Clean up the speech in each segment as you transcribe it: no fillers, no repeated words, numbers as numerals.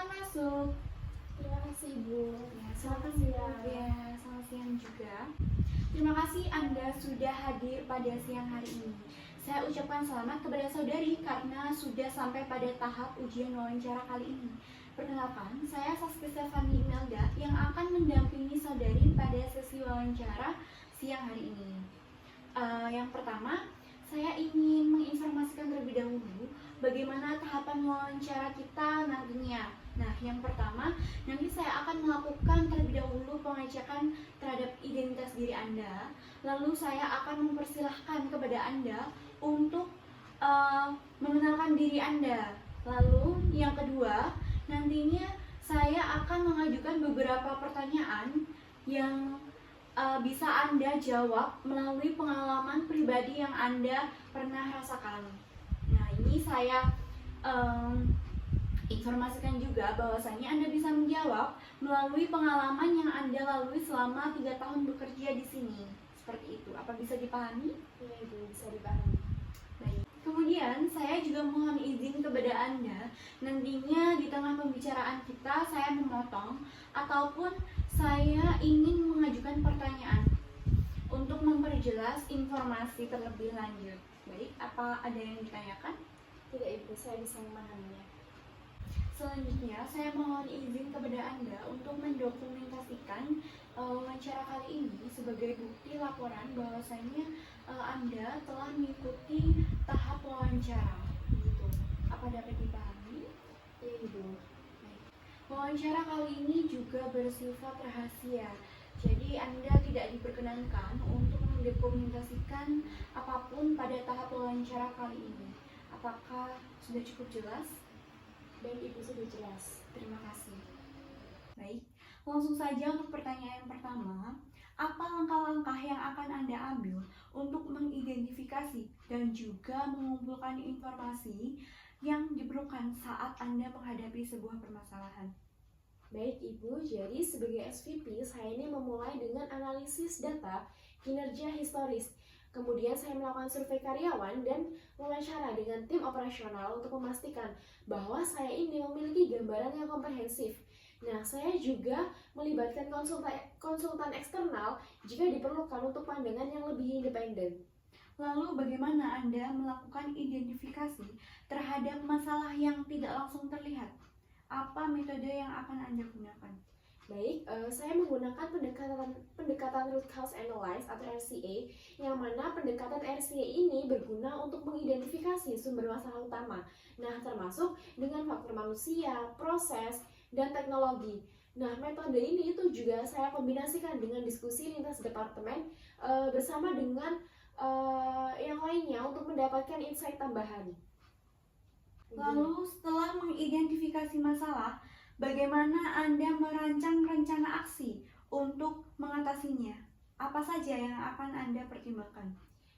silakan masuk. Terima kasih Ibu. Ya, silakan siang. Ya, selamat siang juga. Terima kasih Anda sudah hadir pada siang hari ini. Saya ucapkan selamat kepada saudari karena sudah sampai pada tahap ujian wawancara kali ini. Perkenalkan, saya Saskia Stefani Imelda yang akan mendampingi saudari pada sesi wawancara siang hari ini. Yang pertama, saya ingin menginformasikan terlebih dahulu bagaimana tahapan wawancara kita nantinya. Nah, yang pertama, nanti saya akan melakukan terlebih dahulu pengecekan terhadap identitas diri Anda. Lalu saya akan mempersilahkan kepada Anda untuk mengenalkan diri Anda. Lalu yang kedua, nantinya saya akan mengajukan beberapa pertanyaan yang bisa Anda jawab melalui pengalaman pribadi yang Anda pernah rasakan. Nah, ini saya informasikan juga bahwasanya Anda bisa menjawab melalui pengalaman yang Anda lalui selama 3 tahun bekerja di sini. Seperti itu. Apa bisa dipahami? Iya Ibu, bisa dipahami. Baik. Kemudian saya juga mohon izin kepada Anda, nantinya di tengah pembicaraan kita saya memotong ataupun saya ingin mengajukan pertanyaan untuk memperjelas informasi terlebih lanjut. Baik, apa ada yang ditanyakan? Tidak Ibu, saya bisa memahaminya. Selanjutnya, saya mohon izin kepada Anda untuk mendokumentasikan wawancara kali ini sebagai bukti laporan bahwasanya Anda telah mengikuti tahap wawancara. Gitu. Apa dapat dipahami? Iya Ibu. Wawancara kali ini juga bersifat rahasia. Jadi Anda tidak diperkenankan untuk mendokumentasikan apapun pada tahap wawancara kali ini. Apakah sudah cukup jelas? Baik Ibu, sudah jelas. Terima kasih. Baik, langsung saja untuk pertanyaan yang pertama. Apa langkah-langkah yang akan Anda ambil untuk mengidentifikasi dan juga mengumpulkan informasi yang diperlukan saat Anda menghadapi sebuah permasalahan? Baik Ibu, jadi sebagai SVP saya ini memulai dengan analisis data kinerja historis. Kemudian saya melakukan survei karyawan dan wawancara dengan tim operasional untuk memastikan bahwa saya ini memiliki gambaran yang komprehensif. Nah, saya juga melibatkan konsultan eksternal jika diperlukan untuk pandangan yang lebih independen. Lalu bagaimana Anda melakukan identifikasi terhadap masalah yang tidak langsung terlihat? Apa metode yang akan Anda gunakan? Baik, saya menggunakan pendekatan root cause analysis atau RCA, yang mana pendekatan RCA ini berguna untuk mengidentifikasi sumber masalah utama. Nah, termasuk dengan faktor manusia, proses, dan teknologi. Nah, metode ini itu juga saya kombinasikan dengan diskusi lintas departemen bersama dengan yang lainnya untuk mendapatkan insight tambahan. Lalu setelah mengidentifikasi masalah, bagaimana Anda merancang rencana aksi untuk mengatasinya? Apa saja yang akan Anda pertimbangkan?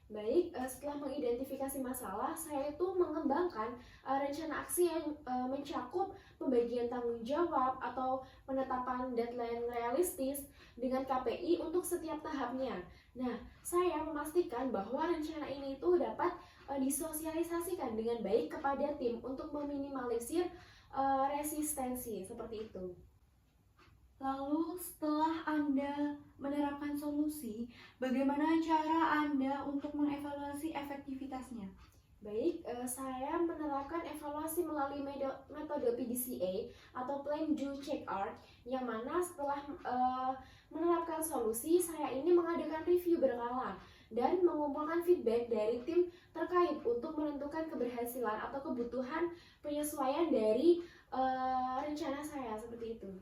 Baik, setelah mengidentifikasi masalah, saya itu mengembangkan rencana aksi yang mencakup pembagian tanggung jawab atau penetapan deadline realistis dengan KPI untuk setiap tahapnya. Nah, saya memastikan bahwa rencana ini itu dapat disosialisasikan dengan baik kepada tim untuk meminimalisir resistensi seperti itu. Lalu setelah Anda menerapkan solusi, bagaimana cara Anda untuk mengevaluasi efektivitasnya? Baik, saya menerapkan evaluasi melalui metode PDCA atau Plan, Do, Check, Act, yang mana setelah menerapkan solusi, saya ini mengadakan review berkala dan mengumpulkan feedback dari tim terkait untuk menentukan keberhasilan atau kebutuhan penyesuaian dari rencana saya, seperti itu.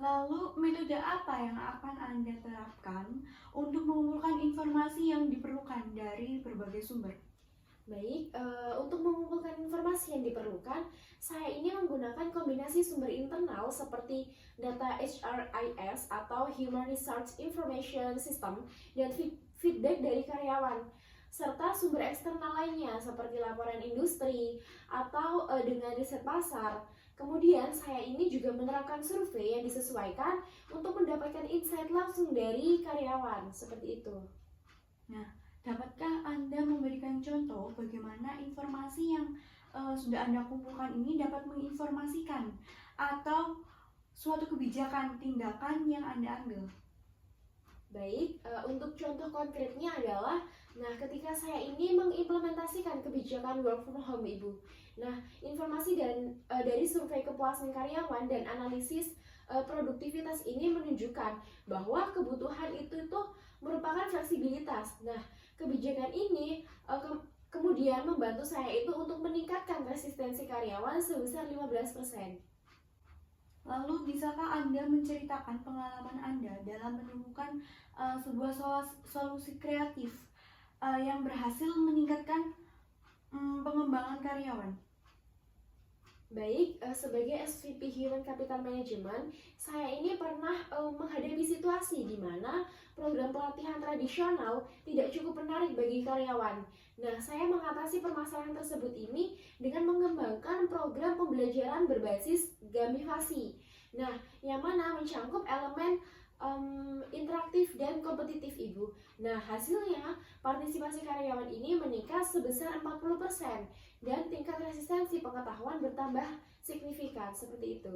Lalu metode apa yang akan Anda terapkan untuk mengumpulkan informasi yang diperlukan dari berbagai sumber? Baik, untuk mengumpulkan informasi yang diperlukan, saya ini menggunakan kombinasi sumber internal seperti data HRIS atau Human Resource Information System dan feedback dari karyawan, serta sumber eksternal lainnya seperti laporan industri atau dengan riset pasar. Kemudian saya ini juga menerapkan survei yang disesuaikan untuk mendapatkan insight langsung dari karyawan, seperti itu. Nah, dapatkah Anda memberikan contoh bagaimana informasi yang sudah Anda kumpulkan ini dapat menginformasikan atau suatu kebijakan tindakan yang Anda ambil? Baik, untuk contoh konkretnya adalah, nah ketika saya ini mengimplementasikan kebijakan work from home Ibu. Nah, informasi dari survei kepuasan karyawan dan analisis produktivitas ini menunjukkan bahwa kebutuhan itu merupakan fleksibilitas. Nah, kebijakan ini kemudian membantu saya itu untuk meningkatkan resistensi karyawan sebesar 15%. Lalu bisakah Anda menceritakan pengalaman Anda dalam menemukan sebuah solusi kreatif yang berhasil meningkatkan pengembangan karyawan? Baik, sebagai SVP Human Capital Management, saya ini pernah menghadapi situasi di mana program pelatihan tradisional tidak cukup menarik bagi karyawan. Nah, saya mengatasi permasalahan tersebut ini dengan mengembangkan program pembelajaran berbasis gamifikasi. Nah, yang mana mencangkup elemen interaktif dan kompetitif Ibu. Nah, hasilnya partisipasi karyawan ini meningkat sebesar 40% dan tingkat resistensi pengetahuan bertambah signifikan seperti itu.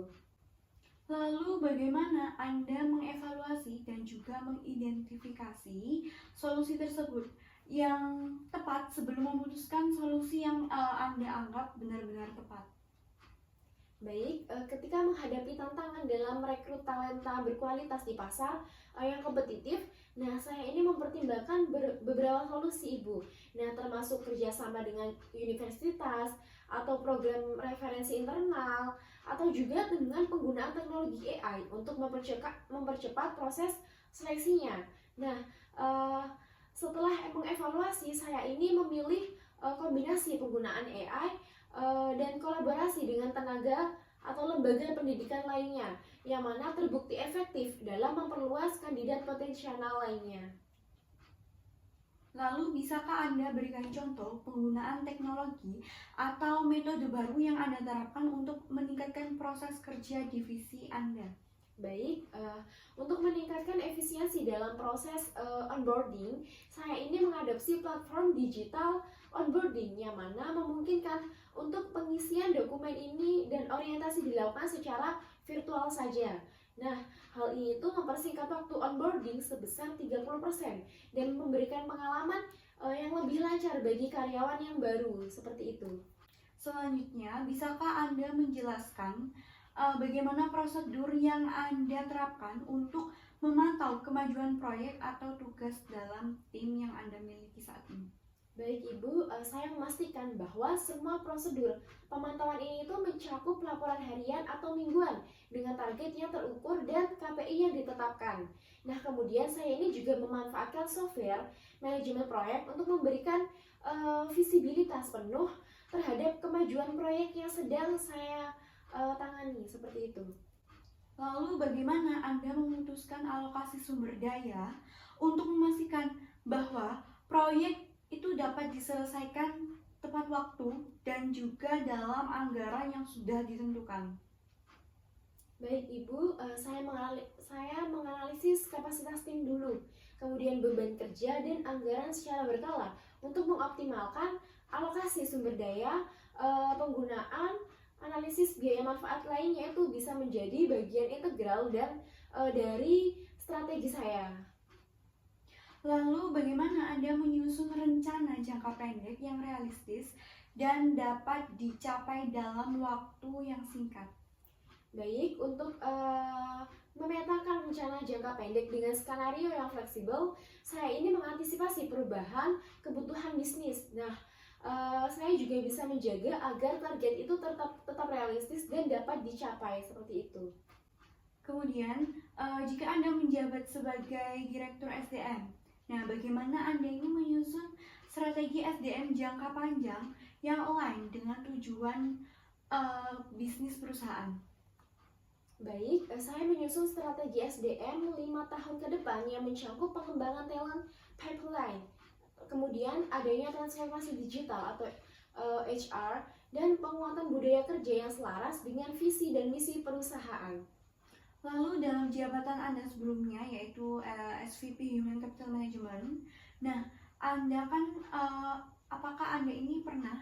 Lalu bagaimana Anda mengevaluasi dan juga mengidentifikasi solusi tersebut yang tepat sebelum memutuskan solusi yang Anda anggap benar-benar tepat? Baik, ketika menghadapi tantangan dalam merekrut talenta berkualitas di pasar yang kompetitif, nah saya ini mempertimbangkan beberapa solusi Ibu. Nah, termasuk kerjasama dengan universitas atau program referensi internal atau juga dengan penggunaan teknologi AI untuk mempercepat proses seleksinya. Nah, setelah mengevaluasi, saya ini memilih kombinasi penggunaan AI dan kolaborasi dengan tenaga atau lembaga pendidikan lainnya yang mana terbukti efektif dalam memperluas kandidat potensial lainnya. Lalu bisakah Anda berikan contoh penggunaan teknologi atau metode baru yang Anda terapkan untuk meningkatkan proses kerja divisi Anda? Baik, untuk meningkatkan efisiensi dalam proses onboarding, saya ini mengadopsi platform digital onboarding yang mana memungkinkan untuk pengisian dokumen ini dan orientasi dilakukan secara virtual saja. Nah, hal ini mempersingkat waktu onboarding sebesar 30% dan memberikan pengalaman yang lebih lancar bagi karyawan yang baru, seperti itu. Selanjutnya, bisakah Anda menjelaskan bagaimana prosedur yang Anda terapkan untuk memantau kemajuan proyek atau tugas dalam tim yang Anda miliki saat ini? Baik Ibu, saya memastikan bahwa semua prosedur pemantauan ini mencakup laporan harian atau mingguan dengan target yang terukur dan KPI yang ditetapkan. Nah, kemudian saya ini juga memanfaatkan software manajemen proyek untuk memberikan visibilitas penuh terhadap kemajuan proyek yang sedang saya tangani, seperti itu. Lalu bagaimana Anda memutuskan alokasi sumber daya untuk memastikan bahwa proyek itu dapat diselesaikan tepat waktu dan juga dalam anggaran yang sudah ditentukan? Baik Ibu, saya menganalisis kapasitas tim dulu, kemudian beban kerja dan anggaran secara berkala untuk mengoptimalkan alokasi sumber daya, penggunaan, analisis biaya manfaat lainnya itu bisa menjadi bagian integral dan dari strategi saya. Lalu bagaimana Anda menyusun rencana jangka pendek yang realistis dan dapat dicapai dalam waktu yang singkat? Baik, untuk memetakan rencana jangka pendek dengan skenario yang fleksibel, saya ini mengantisipasi perubahan kebutuhan bisnis. Nah, saya juga bisa menjaga agar target itu tetap realistis dan dapat dicapai, seperti itu. Kemudian, jika Anda menjabat sebagai Direktur SDM, nah bagaimana Anda ini menyusun strategi SDM jangka panjang yang align dengan tujuan bisnis perusahaan? Baik, saya menyusun strategi SDM 5 tahun ke depan yang mencangkup pengembangan talent pipeline, kemudian adanya transformasi digital atau HR, dan penguatan budaya kerja yang selaras dengan visi dan misi perusahaan. Lalu dalam jabatan Anda sebelumnya yaitu SVP Human Capital Management, nah Anda kan apakah Anda ini pernah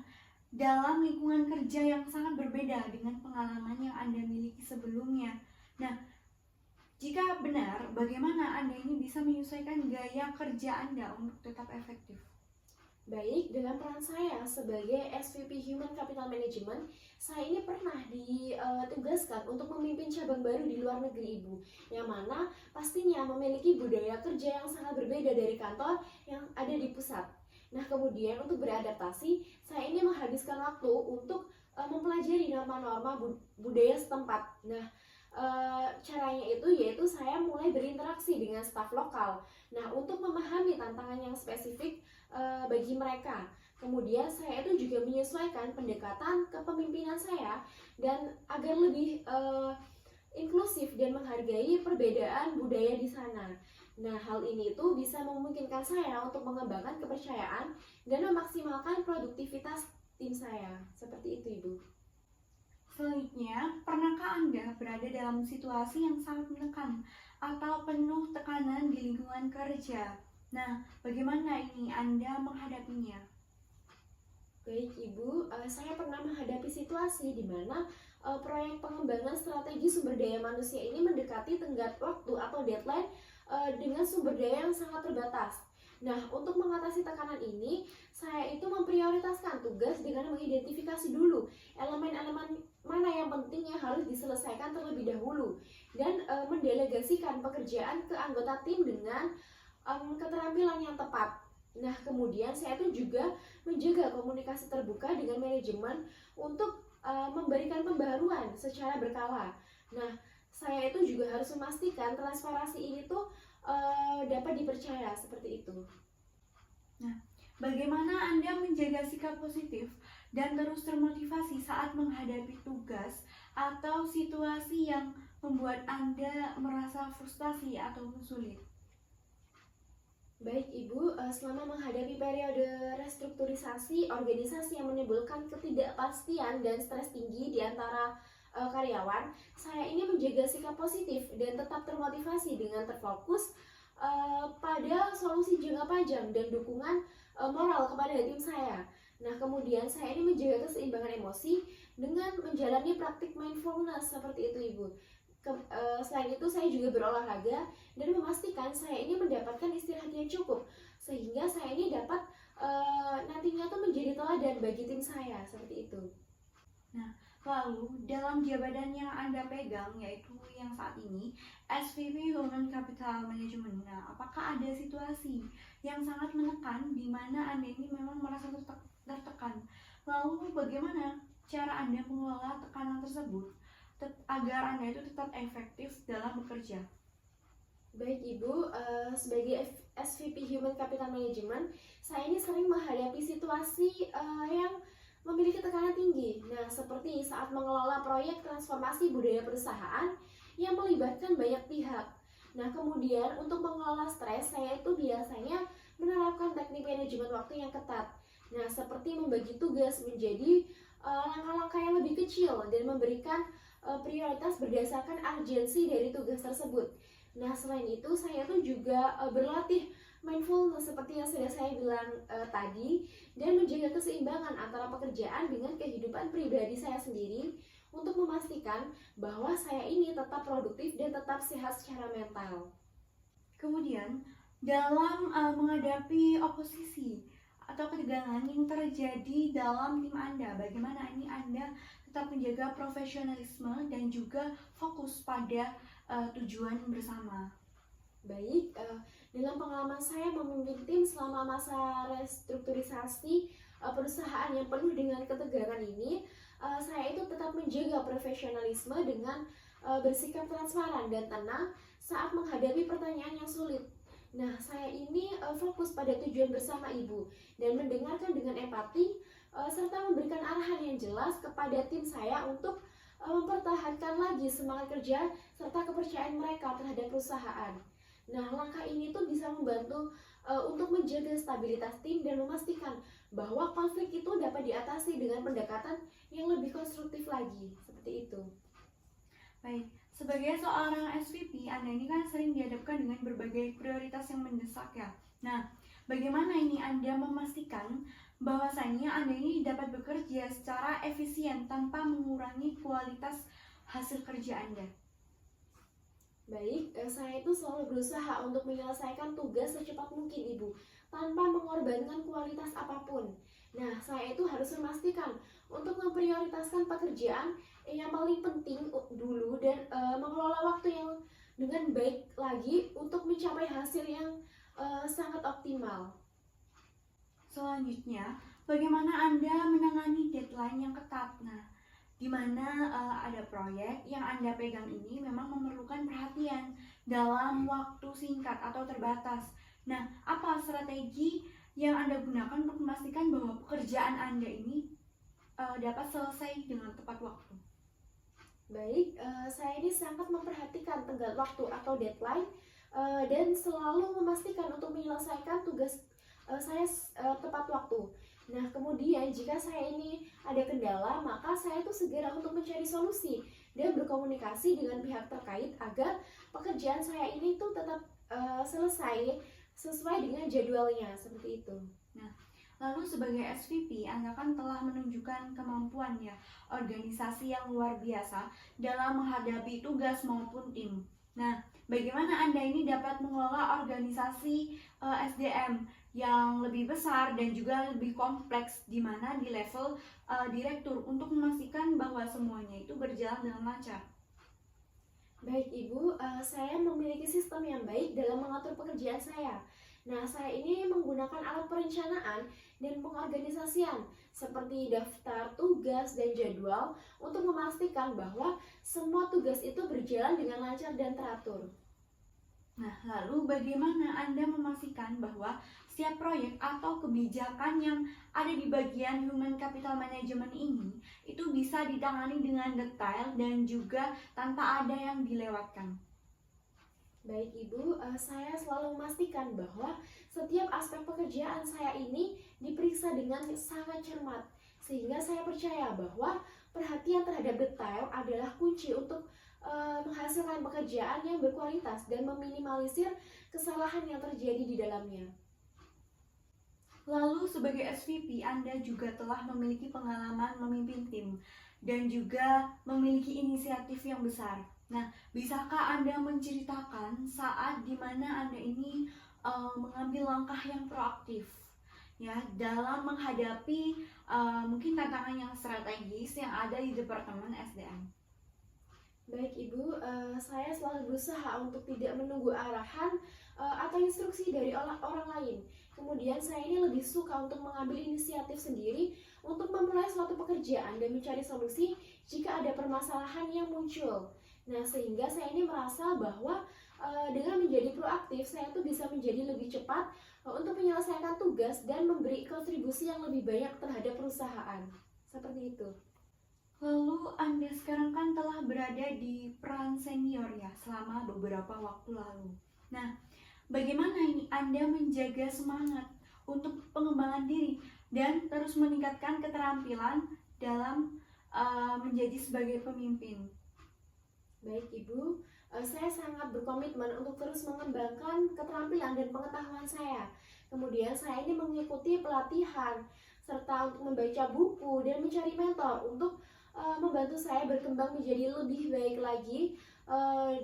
dalam lingkungan kerja yang sangat berbeda dengan pengalaman yang Anda miliki sebelumnya? benar, bagaimana Anda ini bisa menyesuaikan gaya kerja Anda untuk tetap efektif? Baik, dalam peran saya sebagai SVP Human Capital Management, saya ini pernah ditugaskan untuk memimpin cabang baru di luar negeri, Ibu, yang mana pastinya memiliki budaya kerja yang sangat berbeda dari kantor yang ada di pusat. Nah, kemudian untuk beradaptasi, saya ini menghabiskan waktu untuk mempelajari norma-norma budaya setempat. Nah, caranya itu yaitu saya mulai berinteraksi dengan staf lokal. Nah, untuk memahami tantangan yang spesifik bagi mereka. Kemudian saya itu juga menyesuaikan pendekatan kepemimpinan saya dan agar lebih inklusif dan menghargai perbedaan budaya di sana. Nah, hal ini itu bisa memungkinkan saya untuk mengembangkan kepercayaan dan memaksimalkan produktivitas tim saya. Seperti itu, Ibu. Selanjutnya, pernahkah Anda berada dalam situasi yang sangat menekan atau penuh tekanan di lingkungan kerja? Nah, bagaimana ini Anda menghadapinya? Baik, Ibu, saya pernah menghadapi situasi di mana proyek pengembangan strategi sumber daya manusia ini mendekati tenggat waktu atau deadline dengan sumber daya yang sangat terbatas. Nah, untuk mengatasi tekanan ini, saya itu memprioritaskan tugas dengan mengidentifikasi dulu elemen-elemen mana yang penting yang harus diselesaikan terlebih dahulu dan mendelegasikan pekerjaan ke anggota tim dengan keterampilan yang tepat. Nah, kemudian saya tuh juga menjaga komunikasi terbuka dengan manajemen untuk memberikan pembaruan secara berkala. Nah, saya itu juga harus memastikan transparansi ini tuh dapat dipercaya, seperti itu. Nah, bagaimana Anda menjaga sikap positif dan terus termotivasi saat menghadapi tugas atau situasi yang membuat Anda merasa frustasi atau sulit? Baik, Ibu, selama menghadapi periode restrukturisasi organisasi yang menimbulkan ketidakpastian dan stres tinggi di antara karyawan, saya ini menjaga sikap positif dan tetap termotivasi dengan terfokus pada solusi jangka panjang dan dukungan moral kepada tim saya. Nah, kemudian saya ini menjaga keseimbangan emosi dengan menjalani praktik mindfulness seperti itu, Ibu. Selain itu saya juga berolahraga dan memastikan saya ini mendapatkan istirahat yang cukup sehingga saya ini dapat nantinya tuh menjadi teladan bagi tim saya, seperti itu. Nah, lalu dalam jabatan yang Anda pegang, yaitu yang saat ini SVP Human Capital Management, nah, apakah ada situasi yang sangat menekan di mana Anda ini memang merasa tertekan? Lalu bagaimana cara Anda mengelola tekanan tersebut agar Anda itu tetap efektif dalam bekerja? Baik, Ibu, sebagai SVP Human Capital Management, saya ini sering menghadapi situasi yang memiliki tekanan tinggi. Nah, seperti saat mengelola proyek transformasi budaya perusahaan yang melibatkan banyak pihak. Nah, kemudian untuk mengelola stres, saya itu biasanya menerapkan teknik manajemen waktu yang ketat. Nah, seperti membagi tugas menjadi langkah-langkah yang lebih kecil dan memberikan prioritas berdasarkan urgensi dari tugas tersebut. Nah, selain itu saya tuh juga berlatih mindfulness seperti yang sudah saya bilang tadi, dan menjaga keseimbangan antara pekerjaan dengan kehidupan pribadi saya sendiri untuk memastikan bahwa saya ini tetap produktif dan tetap sehat secara mental. Kemudian, dalam menghadapi oposisi atau ketegangan yang terjadi dalam tim Anda, bagaimana ini Anda tetap menjaga profesionalisme dan juga fokus pada tujuan bersama? Baik, dalam pengalaman saya memimpin tim selama masa restrukturisasi perusahaan yang penuh dengan ketegangan ini, saya itu tetap menjaga profesionalisme dengan bersikap transparan dan tenang saat menghadapi pertanyaan yang sulit. Nah, saya ini fokus pada tujuan bersama Ibu dan mendengarkan dengan empati serta memberikan arahan yang jelas kepada tim saya untuk mempertahankan lagi semangat kerja serta kepercayaan mereka terhadap perusahaan. Nah, langkah ini tuh bisa membantu untuk menjaga stabilitas tim dan memastikan bahwa konflik itu dapat diatasi dengan pendekatan yang lebih konstruktif lagi, seperti itu. Baik, sebagai seorang SVP, Anda ini kan sering dihadapkan dengan berbagai prioritas yang mendesak ya. Nah, bagaimana ini Anda memastikan bahwasanya Anda ini dapat bekerja secara efisien tanpa mengurangi kualitas hasil kerja Anda? Baik, saya itu selalu berusaha untuk menyelesaikan tugas secepat mungkin, Ibu, tanpa mengorbankan kualitas apapun. Nah, saya itu harus memastikan untuk memprioritaskan pekerjaan yang paling penting dulu dan mengelola waktu yang dengan baik lagi untuk mencapai hasil yang sangat optimal. Selanjutnya, bagaimana Anda menangani deadline yang ketat? Nah, di mana ada proyek yang Anda pegang ini memang memerlukan perhatian dalam waktu singkat atau terbatas. Nah, apa strategi yang Anda gunakan untuk memastikan bahwa pekerjaan Anda ini dapat selesai dengan tepat waktu? Baik, saya ini sangat memperhatikan tenggat waktu atau deadline dan selalu memastikan untuk menyelesaikan tugas saya tepat waktu. Nah, kemudian jika saya ini ada kendala, maka saya itu segera untuk mencari solusi dan berkomunikasi dengan pihak terkait agar pekerjaan saya ini tuh tetap selesai sesuai dengan jadwalnya, seperti itu. Lalu sebagai SVP, Anda kan telah menunjukkan kemampuan ya, organisasi yang luar biasa dalam menghadapi tugas maupun tim. Nah, bagaimana Anda ini dapat mengelola organisasi SDM yang lebih besar dan juga lebih kompleks di mana di level direktur untuk memastikan bahwa semuanya itu berjalan dengan lancar? Baik Ibu, saya memiliki sistem yang baik dalam mengatur pekerjaan saya. Nah, saya ini menggunakan alat perencanaan dan pengorganisasian seperti daftar tugas dan jadwal untuk memastikan bahwa semua tugas itu berjalan dengan lancar dan teratur. Nah, lalu bagaimana Anda memastikan bahwa setiap proyek atau kebijakan yang ada di bagian Human Capital Management ini itu bisa ditangani dengan detail dan juga tanpa ada yang dilewatkan? Baik Ibu, saya selalu memastikan bahwa setiap aspek pekerjaan saya ini diperiksa dengan sangat cermat, sehingga saya percaya bahwa perhatian terhadap detail adalah kunci untuk menghasilkan pekerjaan yang berkualitas dan meminimalisir kesalahan yang terjadi di dalamnya. Lalu sebagai SVP, Anda juga telah memiliki pengalaman memimpin tim dan juga memiliki inisiatif yang besar. Nah, bisakah Anda menceritakan saat dimana Anda ini mengambil langkah yang proaktif ya dalam menghadapi mungkin tantangan yang strategis yang ada di Departemen SDM? Baik Ibu, saya selalu berusaha untuk tidak menunggu arahan atau instruksi dari orang lain. Kemudian saya ini lebih suka untuk mengambil inisiatif sendiri untuk memulai suatu pekerjaan dan mencari solusi jika ada permasalahan yang muncul. Nah, sehingga saya ini merasa bahwa dengan menjadi proaktif, saya tuh bisa menjadi lebih cepat untuk menyelesaikan tugas dan memberi kontribusi yang lebih banyak terhadap perusahaan. Seperti itu. Lalu Anda sekarang kan telah berada di peran senior ya selama beberapa waktu lalu. Nah, bagaimana ini Anda menjaga semangat untuk pengembangan diri dan terus meningkatkan keterampilan dalam menjadi sebagai pemimpin? Baik Ibu, saya sangat berkomitmen untuk terus mengembangkan keterampilan dan pengetahuan saya. Kemudian saya ini mengikuti pelatihan serta untuk membaca buku dan mencari mentor untuk membantu saya berkembang menjadi lebih baik lagi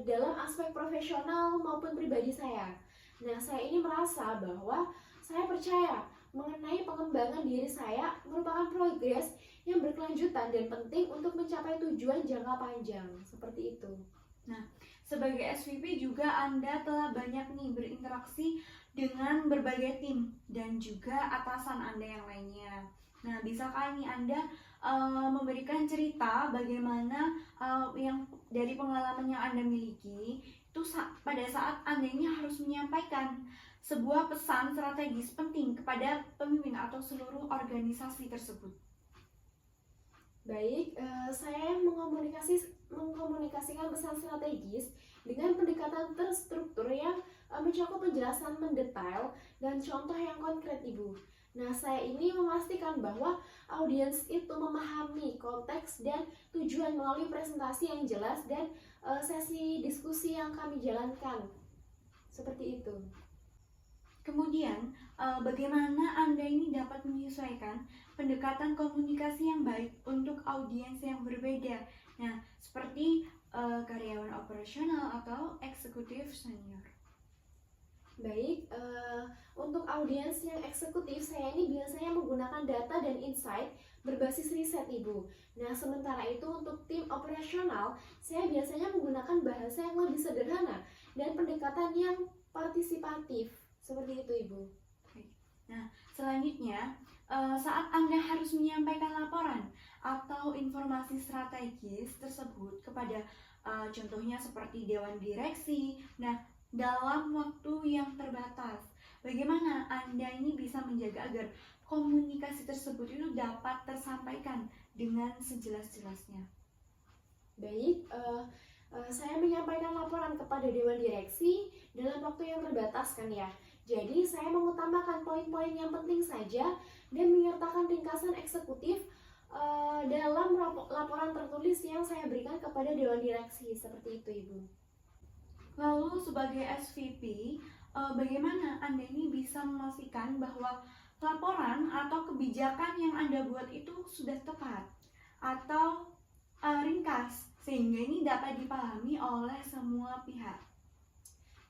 dalam aspek profesional maupun pribadi saya. Nah, saya ini merasa bahwa saya percaya mengenai pengembangan diri saya merupakan progres yang berkelanjutan dan penting untuk mencapai tujuan jangka panjang. Seperti itu. Nah, sebagai SVP juga Anda telah banyak nih berinteraksi dengan berbagai tim dan juga atasan Anda yang lainnya. Nah, bisakah nih Anda memberikan cerita bagaimana yang dari pengalaman yang Anda miliki itu pada saat Anda ini harus menyampaikan sebuah pesan strategis penting kepada pemimpin atau seluruh organisasi tersebut? Baik, saya mengkomunikasikan pesan strategis dengan pendekatan terstruktur yang mencakup penjelasan mendetail dan contoh yang konkret, Ibu. Nah, saya ini memastikan bahwa audiens itu memahami konteks dan tujuan melalui presentasi yang jelas dan sesi diskusi yang kami jalankan. Seperti itu. Kemudian, bagaimana Anda ini dapat menyesuaikan pendekatan komunikasi yang baik untuk audiens yang berbeda? Nah, seperti karyawan operasional atau eksekutif senior. Baik, untuk audiens yang eksekutif, saya ini biasanya menggunakan data dan insight berbasis riset, Ibu. Nah, sementara itu untuk tim operasional, saya biasanya menggunakan bahasa yang lebih sederhana dan pendekatan yang partisipatif. Seperti itu, Ibu. Nah, selanjutnya, saat Anda harus menyampaikan laporan atau informasi strategis tersebut kepada contohnya seperti dewan direksi, nah, dalam waktu yang terbatas, bagaimana Anda ini bisa menjaga agar komunikasi tersebut itu dapat tersampaikan dengan sejelas-jelasnya? Baik, saya menyampaikan laporan kepada dewan direksi dalam waktu yang terbatas kan ya. Jadi saya mengutamakan poin-poin yang penting saja dan menyertakan ringkasan eksekutif dalam laporan tertulis yang saya berikan kepada dewan direksi. Seperti itu, Ibu. Lalu sebagai SVP, bagaimana Anda ini bisa memastikan bahwa laporan atau kebijakan yang Anda buat itu sudah tepat atau ringkas sehingga ini dapat dipahami oleh semua pihak?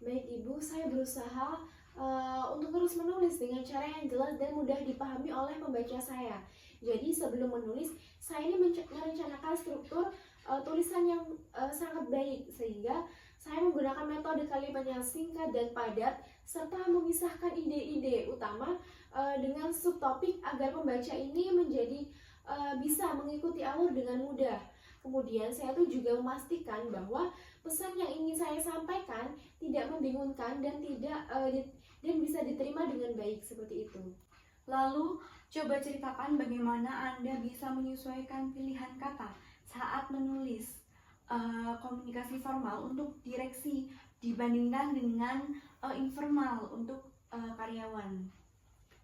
Baik, Ibu, saya berusaha untuk terus menulis dengan cara yang jelas dan mudah dipahami oleh pembaca saya. Jadi sebelum menulis, saya ini merencanakan struktur tulisan yang sangat baik sehingga saya menggunakan metode kalimat yang singkat dan padat serta memisahkan ide-ide utama dengan subtopik agar pembaca ini menjadi bisa mengikuti alur dengan mudah. Kemudian saya tuh juga memastikan bahwa pesan yang ingin saya sampaikan tidak membingungkan dan dan bisa diterima dengan baik seperti itu. Lalu coba ceritakan bagaimana Anda bisa menyesuaikan pilihan kata saat menulis komunikasi formal untuk direksi dibandingkan dengan informal untuk karyawan.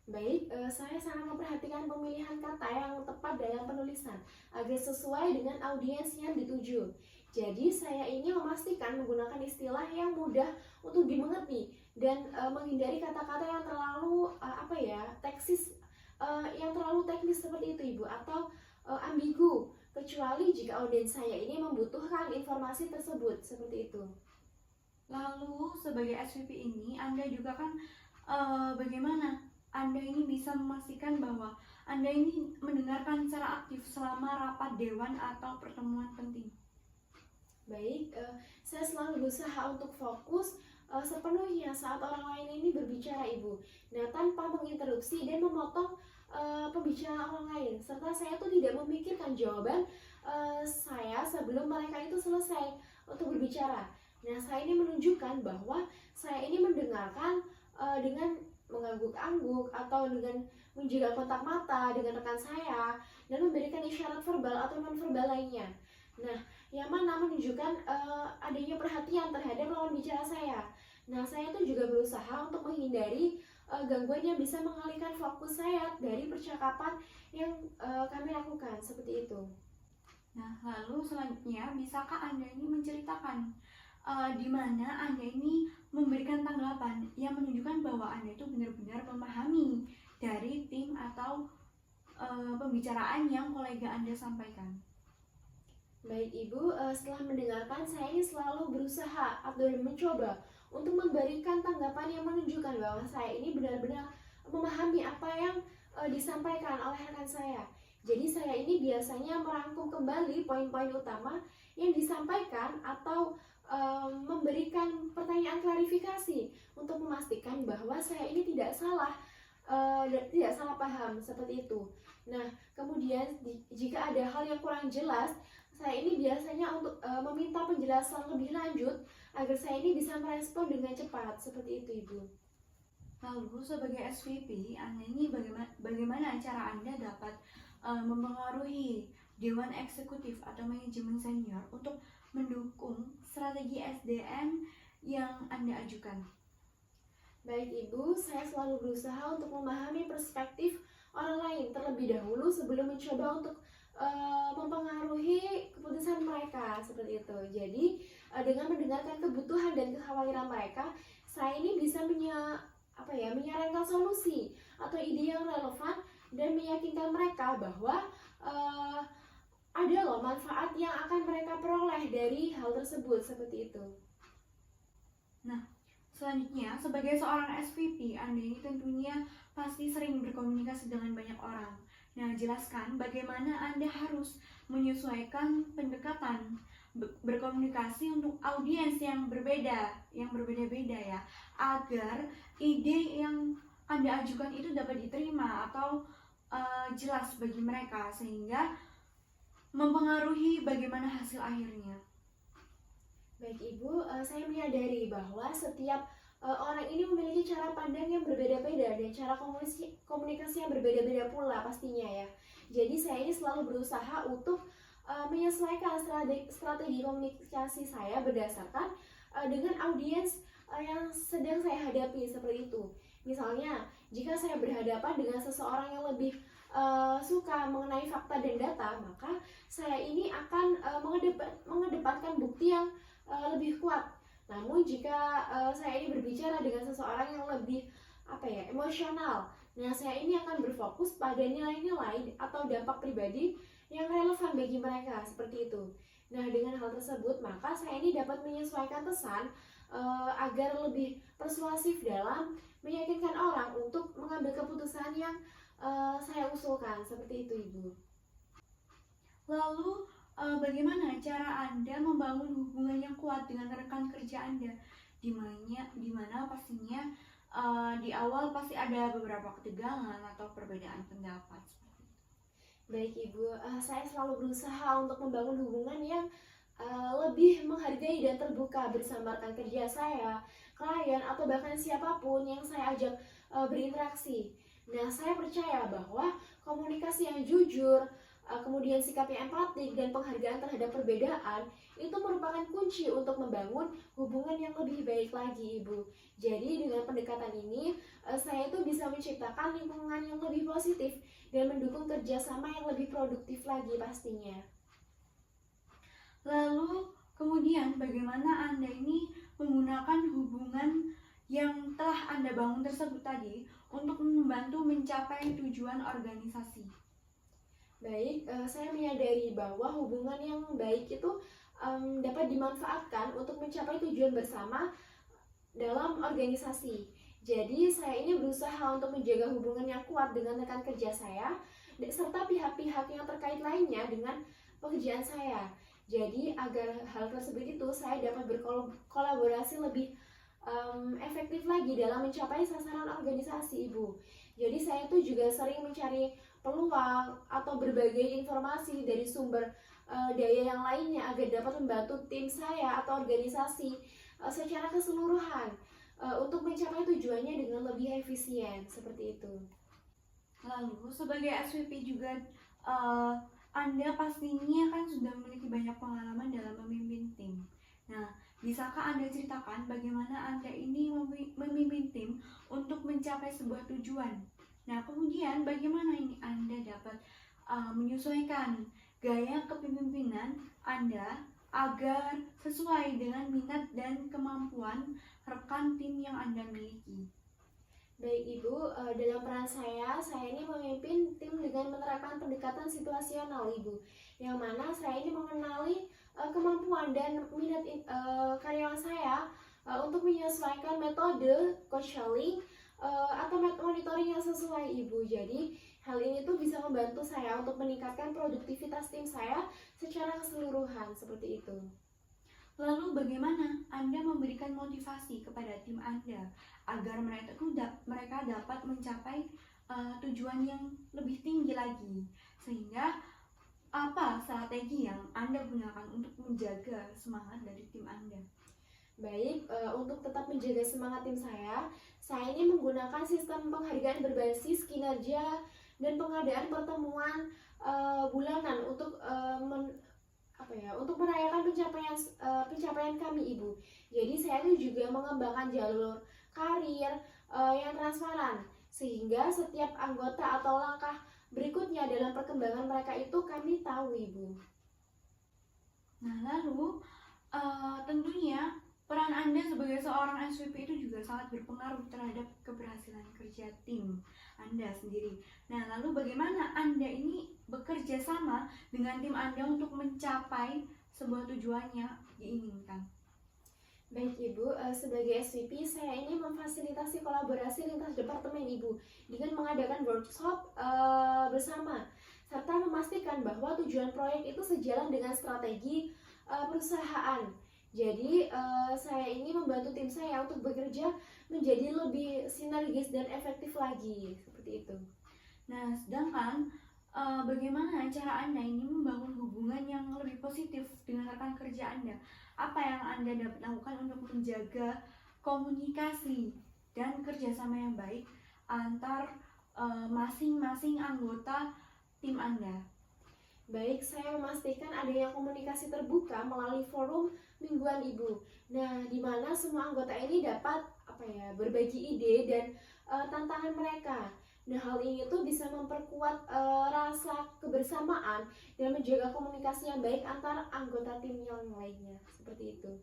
Baik, saya sangat memperhatikan pemilihan kata yang tepat dalam penulisan agar sesuai dengan audiens yang dituju. Jadi saya ini memastikan menggunakan istilah yang mudah untuk dimengerti dan menghindari kata-kata yang terlalu yang terlalu teknis seperti itu, Ibu, atau ambigu, kecuali jika audiens saya ini membutuhkan informasi tersebut, seperti itu. Lalu sebagai SVP ini Anda juga kan bagaimana Anda ini bisa memastikan bahwa Anda ini mendengarkan secara aktif selama rapat dewan atau pertemuan penting? Baik, saya selalu berusaha untuk fokus sepenuhnya saat orang lain ini berbicara, Ibu. Nah, tanpa menginterupsi dan memotong pembicaraan orang lain, serta saya tuh tidak memikirkan jawaban saya sebelum mereka itu selesai untuk berbicara. Nah, saya ini menunjukkan bahwa saya ini mendengarkan dengan mengangguk-angguk atau dengan menjaga kontak mata dengan rekan saya dan memberikan isyarat verbal atau non-verbal lainnya. Nah, yang mana menunjukkan adanya perhatian terhadap lawan bicara saya. Nah, saya tuh juga berusaha untuk menghindari gangguan yang bisa mengalihkan fokus saya dari percakapan yang kami lakukan, seperti itu. Nah, lalu selanjutnya, bisakah Anda ini menceritakan di mana Anda ini memberikan tanggapan yang menunjukkan bahwa Anda itu benar-benar memahami dari tim atau pembicaraan yang kolega Anda sampaikan? Baik, Ibu, setelah mendengarkan, saya ini selalu berusaha atau mencoba untuk memberikan tanggapan yang menunjukkan bahwa saya ini benar-benar memahami apa yang disampaikan oleh rekan saya. Jadi saya ini biasanya merangkum kembali poin-poin utama yang disampaikan atau memberikan pertanyaan klarifikasi untuk memastikan bahwa saya ini tidak salah paham seperti itu. Nah, kemudian jika ada hal yang kurang jelas, saya ini biasanya untuk meminta penjelasan lebih lanjut agar saya ini bisa merespon dengan cepat, seperti itu, Ibu. Lalu sebagai SVP, Anda ini bagaimana cara Anda dapat mempengaruhi Dewan Eksekutif atau Manajemen Senior untuk mendukung strategi SDM yang Anda ajukan? Baik, Ibu, saya selalu berusaha untuk memahami perspektif orang lain terlebih dahulu sebelum mencoba untuk mempengaruhi keputusan mereka, seperti itu. Jadi dengan mendengarkan kebutuhan dan kekhawatiran mereka, saya ini bisa menyarankan solusi atau ide yang relevan dan meyakinkan mereka bahwa ada loh manfaat yang akan mereka peroleh dari hal tersebut, seperti itu. Selanjutnya, sebagai seorang SVP, Anda ini tentunya pasti sering berkomunikasi dengan banyak orang. Nah, jelaskan bagaimana Anda harus menyesuaikan pendekatan berkomunikasi untuk audiens yang berbeda-beda ya, agar ide yang Anda ajukan itu dapat diterima atau jelas bagi mereka, sehingga mempengaruhi bagaimana hasil akhirnya. Baik Ibu, saya menyadari bahwa setiap orang ini memiliki cara pandang yang berbeda-beda dan cara komunikasi yang berbeda-beda pula pastinya ya. Jadi saya ini selalu berusaha untuk menyesuaikan strategi komunikasi saya berdasarkan dengan audiens yang sedang saya hadapi, seperti itu. Misalnya, jika saya berhadapan dengan seseorang yang lebih suka mengenai fakta dan data, maka saya ini akan mengedepankan bukti yang lebih kuat. Namun jika saya ini berbicara dengan seseorang yang lebih emosional, nah saya ini akan berfokus pada nilai-nilai atau dampak pribadi yang relevan bagi mereka, seperti itu. Nah, dengan hal tersebut maka saya ini dapat menyesuaikan pesan agar lebih persuasif dalam meyakinkan orang untuk mengambil keputusan yang saya usulkan, seperti itu Ibu. Lalu bagaimana cara Anda membangun hubungan yang kuat dengan rekan kerja Anda? Di mana pastinya di awal pasti ada beberapa ketegangan atau perbedaan pendapat. Baik Ibu, saya selalu berusaha untuk membangun hubungan yang lebih menghargai dan terbuka bersama rekan kerja saya, klien, atau bahkan siapapun yang saya ajak berinteraksi. Nah, saya percaya bahwa komunikasi yang jujur, kemudian sikap yang empatik dan penghargaan terhadap perbedaan itu merupakan kunci untuk membangun hubungan yang lebih baik lagi Ibu. Jadi dengan pendekatan ini saya itu bisa menciptakan lingkungan yang lebih positif dan mendukung kerjasama yang lebih produktif lagi pastinya. Lalu kemudian bagaimana Anda ini menggunakan hubungan yang telah Anda bangun tersebut tadi untuk membantu mencapai tujuan organisasi? Baik, saya menyadari bahwa hubungan yang baik itu dapat dimanfaatkan untuk mencapai tujuan bersama dalam organisasi. Jadi saya ini berusaha untuk menjaga hubungan yang kuat dengan rekan kerja saya serta pihak-pihak yang terkait lainnya dengan pekerjaan saya. Jadi agar hal tersebut itu saya dapat berkolaborasi lebih efektif lagi dalam mencapai sasaran organisasi Ibu. Jadi saya tuh juga sering mencari peluang atau berbagai informasi dari sumber daya yang lainnya agar dapat membantu tim saya atau organisasi secara keseluruhan untuk mencapai tujuannya dengan lebih efisien, seperti itu. Lalu sebagai SVP juga Anda pastinya kan sudah memiliki banyak pengalaman dalam memimpin tim. Nah, bisakah Anda ceritakan bagaimana Anda ini memimpin tim untuk mencapai sebuah tujuan? Nah, kemudian bagaimana ini Anda dapat menyesuaikan gaya kepemimpinan Anda agar sesuai dengan minat dan kemampuan rekan tim yang Anda miliki? Baik Ibu, dalam peran saya ini memimpin tim dengan menerapkan pendekatan situasional Ibu, yang mana saya ini mengenali kemampuan dan minat karyawan saya untuk menyesuaikan metode counseling atau monitoring yang sesuai Ibu. Jadi hal ini tuh bisa membantu saya untuk meningkatkan produktivitas tim saya secara keseluruhan, seperti itu. Lalu bagaimana Anda memberikan motivasi kepada tim Anda agar mereka dapat mencapai tujuan yang lebih tinggi lagi? Sehingga apa strategi yang Anda gunakan untuk menjaga semangat dari tim Anda? Baik, untuk tetap menjaga semangat tim saya ini menggunakan sistem penghargaan berbasis kinerja dan pengadaan pertemuan bulanan untuk untuk merayakan pencapaian kami Ibu. Jadi saya itu juga mengembangkan jalur karir yang transparan sehingga setiap anggota atau langkah berikutnya dalam perkembangan mereka itu kami tahu Ibu. Nah, lalu tentunya peran Anda sebagai seorang SVP itu juga sangat berpengaruh terhadap keberhasilan kerja tim Anda sendiri. Nah, lalu bagaimana Anda ini bekerja sama dengan tim Anda untuk mencapai sebuah tujuan yang diinginkan? Baik Ibu, sebagai SVP saya ini memfasilitasi kolaborasi lintas departemen Ibu dengan mengadakan workshop bersama serta memastikan bahwa tujuan proyek itu sejalan dengan strategi perusahaan. Jadi saya ini membantu tim saya untuk bekerja menjadi lebih sinergis dan efektif lagi, seperti itu. Nah, sedangkan bagaimana cara Anda ini membangun hubungan yang lebih positif dengan rekan kerja Anda? Apa yang Anda dapat lakukan untuk menjaga komunikasi dan kerjasama yang baik antar masing-masing anggota tim Anda? Baik, saya memastikan adanya komunikasi terbuka melalui forum mingguan Ibu. Nah, di mana semua anggota ini dapat berbagi ide dan tantangan mereka. Nah, hal ini tuh bisa memperkuat rasa kebersamaan dan menjaga komunikasi yang baik antar anggota tim yang lainnya. Seperti itu.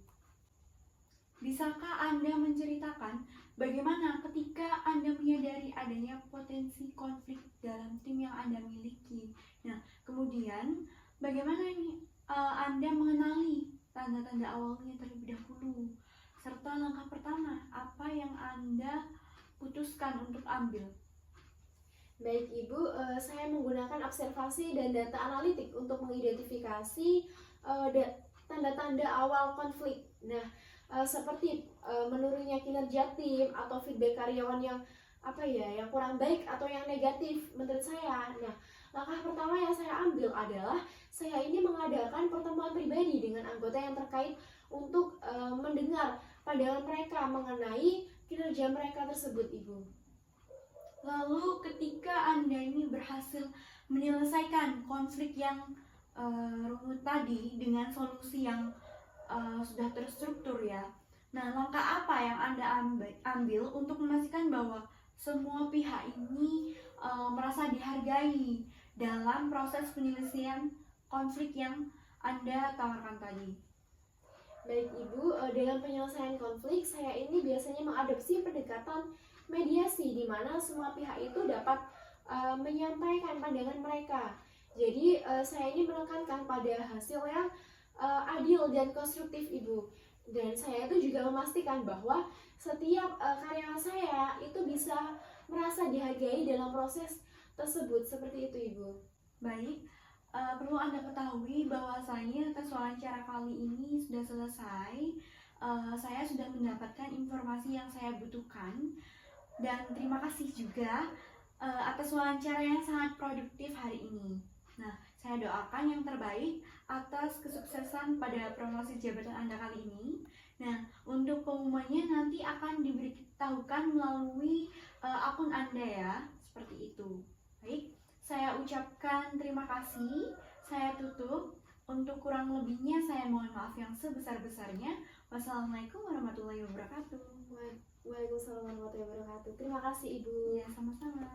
Bisakah Anda menceritakan bagaimana ketika Anda menyadari adanya potensi konflik dalam tim yang Anda miliki? Nah, kemudian bagaimana nih Anda mengenali tanda-tanda awalnya terlebih dahulu? Serta langkah pertama, apa yang Anda putuskan untuk ambil? Baik Ibu, saya menggunakan observasi dan data analitik untuk mengidentifikasi tanda-tanda awal konflik. Nah, seperti menurunnya kinerja tim atau feedback karyawan yang yang kurang baik atau yang negatif menurut saya. Nah, langkah pertama yang saya ambil adalah saya ini mengadakan pertemuan pribadi dengan anggota yang terkait untuk mendengar pandangan mereka mengenai kinerja mereka tersebut, Ibu. Lalu ketika Anda ini berhasil menyelesaikan konflik yang rumit tadi dengan solusi yang sudah terstruktur ya. Nah, langkah apa yang Anda ambil untuk memastikan bahwa semua pihak ini merasa dihargai dalam proses penyelesaian konflik yang Anda tawarkan tadi? Baik Ibu, dalam penyelesaian konflik saya ini biasanya mengadopsi pendekatan mediasi di mana semua pihak itu dapat menyampaikan pandangan mereka. Jadi saya ini menekankan pada hasil yang adil dan konstruktif Ibu. Dan saya itu juga memastikan bahwa setiap karyawan saya itu bisa merasa dihargai dalam proses tersebut. Seperti itu Ibu. Baik, perlu Anda ketahui bahwasanya tes wawancara kali ini sudah selesai. Saya sudah mendapatkan informasi yang saya butuhkan. Dan terima kasih juga atas wawancara yang sangat produktif hari ini. Nah, saya doakan yang terbaik atas kesuksesan pada promosi jabatan Anda kali ini. Nah, untuk pengumumannya nanti akan diberitahukan melalui akun Anda ya, seperti itu. Baik, saya ucapkan terima kasih. Saya tutup. Untuk kurang lebihnya saya mohon maaf yang sebesar-besarnya. Wassalamualaikum warahmatullahi wabarakatuh. Waalaikumsalam warahmatullahi wabarakatuh. Terima kasih Ibu. Ya, sama-sama.